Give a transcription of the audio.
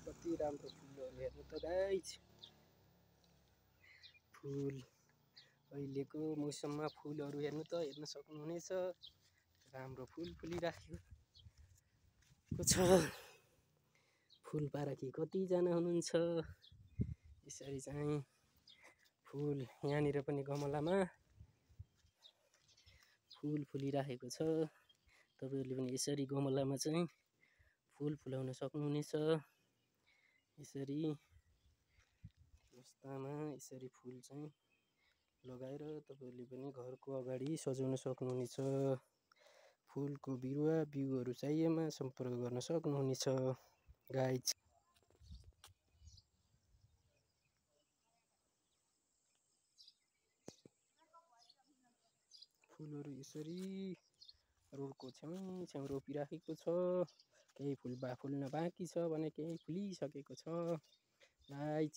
कति राम्रो फुलहरू हेर्नु त गाइज। फुल अहिलेको मौसममा फुलहरू हेर्न सक्नुहुनेछ। राम्रो फुल फुलिराखेको छ। फुल पाराकी कतिजना हुनुहुन्छ। यसरी चाहिँ फुल यहाँनिर पनि गमलामा फुल फुलिराखेको छ। तपाईहरुले पनि यसरी गमलामा चाहिँ फुल फुलाउन सक्नुहुनेछ। यसरी बस्तामा यसरी फुल चाहिँ लगाएर तपाईहरुले पनि घरको अगाडि सजाउन सक्नुहुनेछ। फुलको बिरुवा बिउहरू चाहिएमा सम्पर्क गर्न सक्नुहुनेछ गाइज। फुलहरू यसरी रोडको छेउ रोपिराखेको छ। केही फुल फुल्न बाँकी छ भने केही फुलिसकेको छ गाइज।